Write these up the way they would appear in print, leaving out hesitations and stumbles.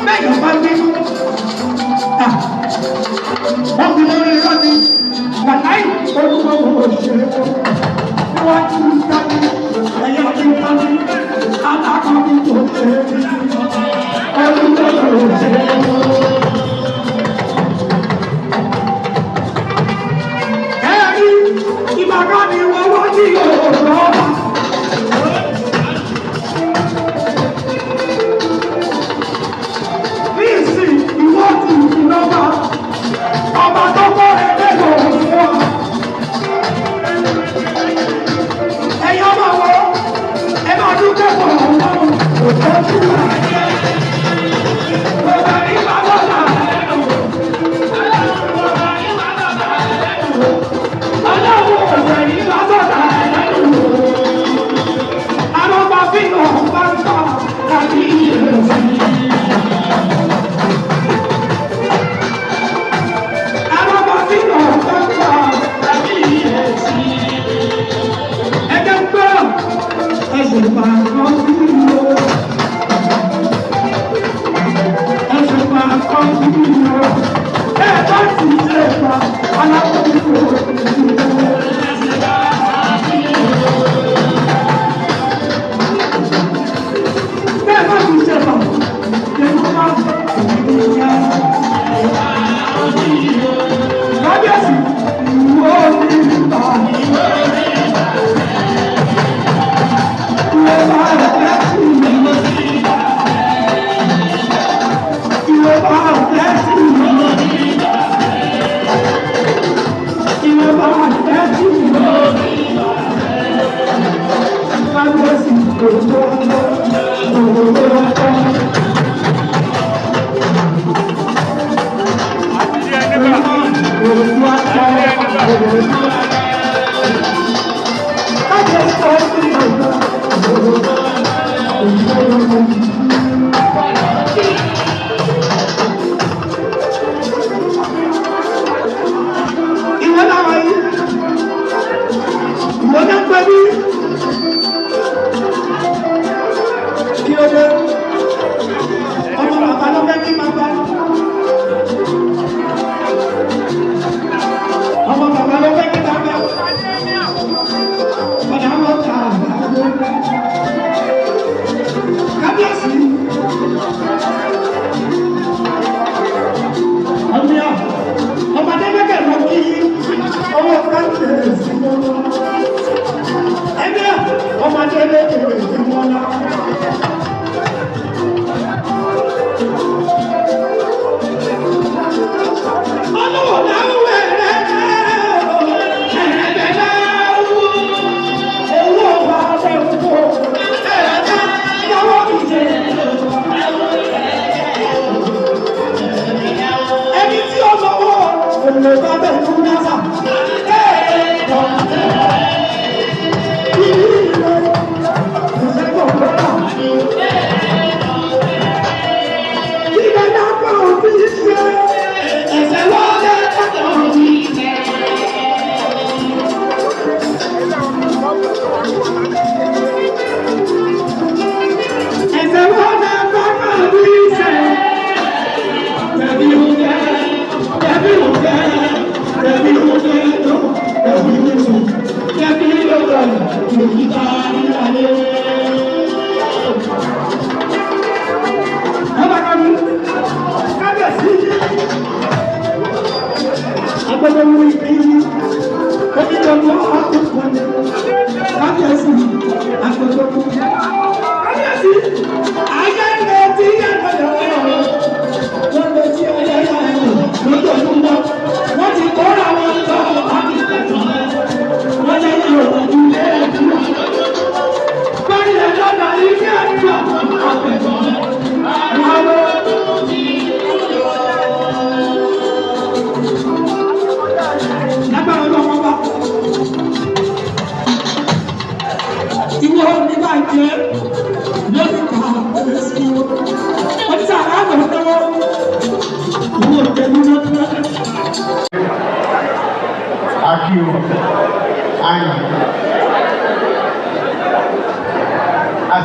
Bẹ́ẹ̀ bá bínú, wọ́n fi lórí lọ́ni, wàláì orúkọ òṣèré wọ́n ti ń jáde, ẹ̀yọ́ ti ń jáde, alákọ̀ọ́bí tó ṣe orúkọ òṣèré. Ẹ̀rí ìbàgá ni wọ́n wọ́n ní òòrùn. Ọba tó kọ́ ẹgbẹ́ lòun fún ọ. Ẹ̀yin ọmọ wo ẹ máa dúpẹ́ fún ọ̀hún lọ́rùn kò tó fún wa. Bàbá mi bá bọ́lá lẹ́nu. Ọlọ́run ọ̀sẹ̀ yìí bá bọ́lá lẹ́nu. Àwọn ọba fi hàn bá ń tọ́ àbí ìrẹsì.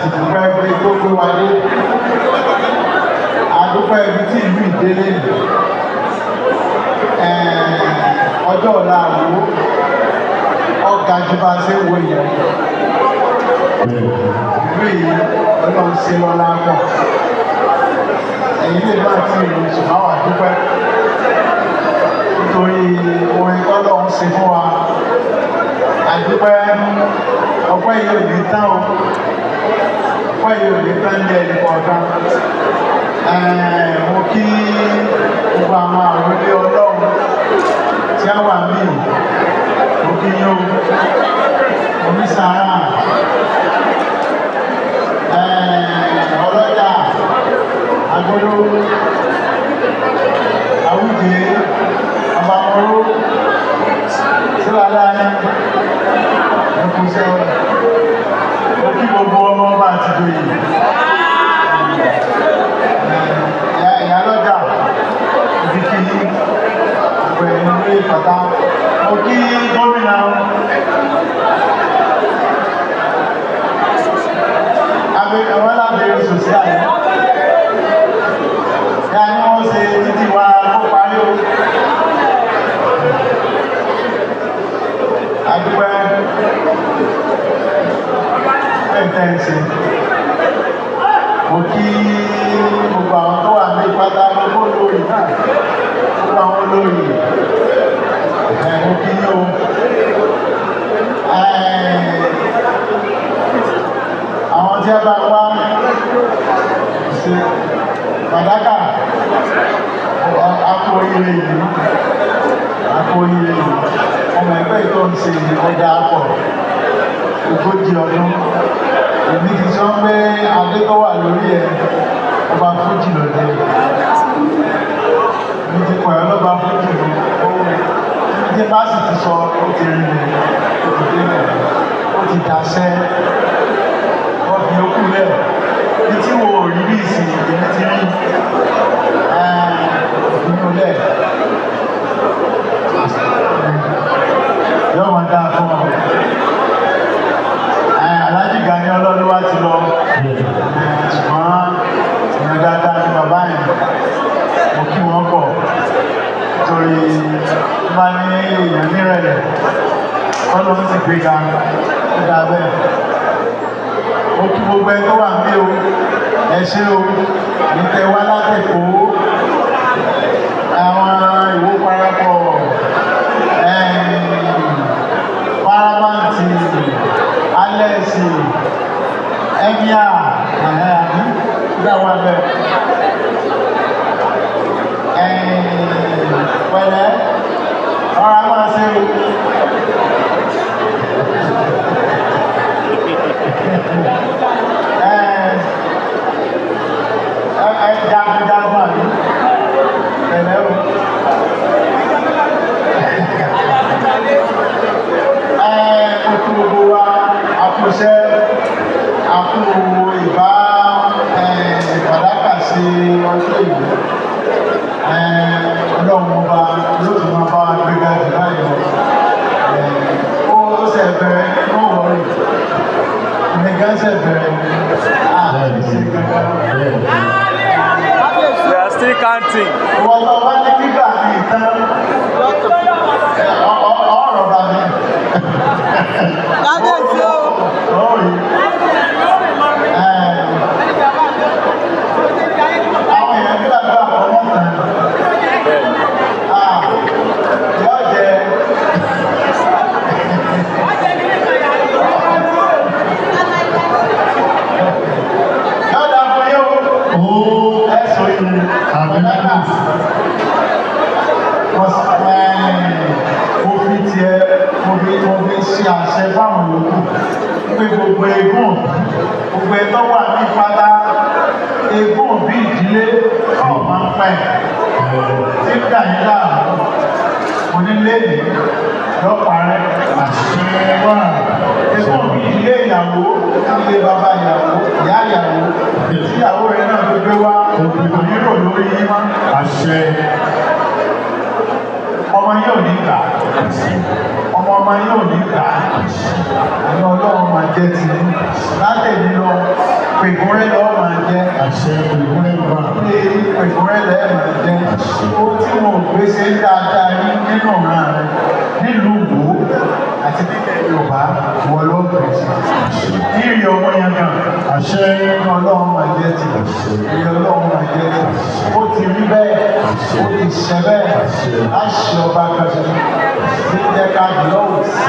sì dúpẹ́ pé tó gbé wa dé a dúpẹ́ ibi tí ìlú ìdélé ọjọ́ ọ̀la àwò ọ̀gá ju bá ṣe ń wo ìyẹn ìlú yìí ọlọ́run ṣe lọ́la pọ̀ èyí lè má ti ìlú ṣùgbọ́n wà dúpẹ́ nítorí orin tọ́lọ́run ṣe fún wa àdúpẹ́ ọpẹ́ yìí ò ní tán o ọpẹ́ yìí ò ní tán ní ẹnì kọ̀ọ̀kan mo kí gbogbo àwọn àròlé ọlọ́run tí a wà mí mo kí yín o onísàárà ọlọ́jà agbóró àwùjẹ àbámọ́ró sílálá ní ẹkùnṣẹ́ ó kí gbogbo ọmọ ọba àti ìjòyè ìyálọ́jà ìdíkìlì pẹ̀lú ilé ìpàtà ó kí gómìnà àwọn alábẹ̀rẹ̀ sòsí àyè ya ni wọ́n ṣe títí wa kó parí o adúpẹ́ ẹ̀ńtẹ́ǹsì mo kí gbogbo àwọn tó wà ní ìpátá gbogbo olórí náà gbogbo àwọn olórí mo kí yín o àwọn tí a bá wá ṣe pàdákà akó oríire yìí ọmọ ẹgbẹ́ ìtọ́ ń ṣe ọjà pọ̀ 40 ọdún èmi ti sọ pé adé tó wà lórí ẹ ọba fújì lọ́dẹ èmi ti pọ̀ ẹ́ lọ́ba fújì lọ tí bá sì ti sọ ó ti rí rẹ̀ ó ti dé rẹ̀ ó ti dàṣẹ́ wọ́n fi okú lẹ̀ ní tí wo rí bí ìsìn èmi ti rí inú lẹ̀ yóò máa dáa fún ọ. Aláàjì Gani Ọlọ́lúwa ti lọ ṣùgbọ́n ìyẹn dáadáa ní bàbá yẹn mo kí wọ́n pọ̀ nítorí bá ní èèyàn nírẹ̀lẹ̀ Ọlọ́run ti gbé ga ó dáa bẹ́ẹ̀. Mo kí gbogbo ẹ tó wà ní o ẹ ṣé o ní tẹ wá látẹ̀kọ́ àwọn Ìwó parapọ̀ Paramanti Alẹ́sì Ẹ̀míà àbí gbàwọ̀ abẹ́ pẹ̀lẹ́ ọ̀rọ̀ máa ṣe o. Jagunjagun àbí pẹ̀lẹ́ o. Òkú gbogbo wa àkúṣẹ́ àkú ìbá ìpàdákà sí ọjọ́ ìlú ọlọ́run ọba yóò tún máa bá gbéga jù láyọ̀ ó ṣe bẹ̀rẹ̀ ó wọ̀rì ìnìkan ṣe bẹ̀rẹ̀ àti kankan. We are still counting. Wọ́n lọ wá ní kíkà ní ìtàn ọ̀rọ̀ bá mi. Kábíyèsí o. Lórí. Àwọn èèyàn bí àgbà ọmọ tàn. Yóò jẹ. Yóò dà fún yóò. Ẹ sọ yìí. Àbẹ̀lẹ́kà. Mo fi tiẹ̀ mo fi ṣe àṣẹ fáwọn yòókù pé gbogbo egún gbogbo ẹ̀tọ́ wà ní pátá egún bí ìdílé ọ̀ máa ń pẹ́ tí ń dà yín láàmú onílé-èdè lọ́pàárẹ́ àṣẹ wà egún bí ìdílé ìyàwó ilé bàbá ìyàwó ìyá ìyàwó tíyàwó rẹ̀ náà tó gbé wá onírò lórí yín mọ́ àṣẹ ọmọ yóò ní gbà ọmọ yóò ní gbà ní ọlọ́run máa jẹ́ ti látẹ̀lé lọ pègúnrẹ́ lọ́wọ́ máa jẹ́. àṣẹ ìwúrẹ́ wà. Pé pègúnrẹ́ lẹ́ẹ̀ máa jẹ́. Ó tí wọn ò gbé ṣe dáadáa nínú ọ̀ràn rẹ̀ nílùú Ìwó àti nílẹ̀ Yorùbá wọ ló bẹ̀rẹ̀ sí. Ní ìrì ọmọ yẹn gan. àṣẹ Inú Ọlọ́run máa jẹ́ ti. Ìrì Ọlọ́run máa jẹ́ ti. Ó ti rí bẹ́ẹ̀. Ó ti ṣẹ bẹ́ẹ̀. Láṣẹ ọba kan ṣe. Ní jẹ́ ká lọ́wọ́ sí.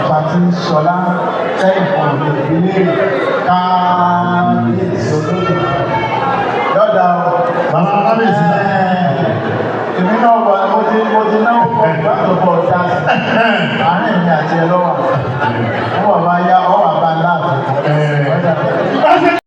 Pàtí Ṣọlá lẹ́yìn kan ìdílé káàbíyèsí olódò. Yọ̀dà o. bàbá kábíyèsí. Èmi náà wà mo ti náwó pọ̀ láti bọ̀ dá sí. Àárín mi àti ẹ lọ́wọ́.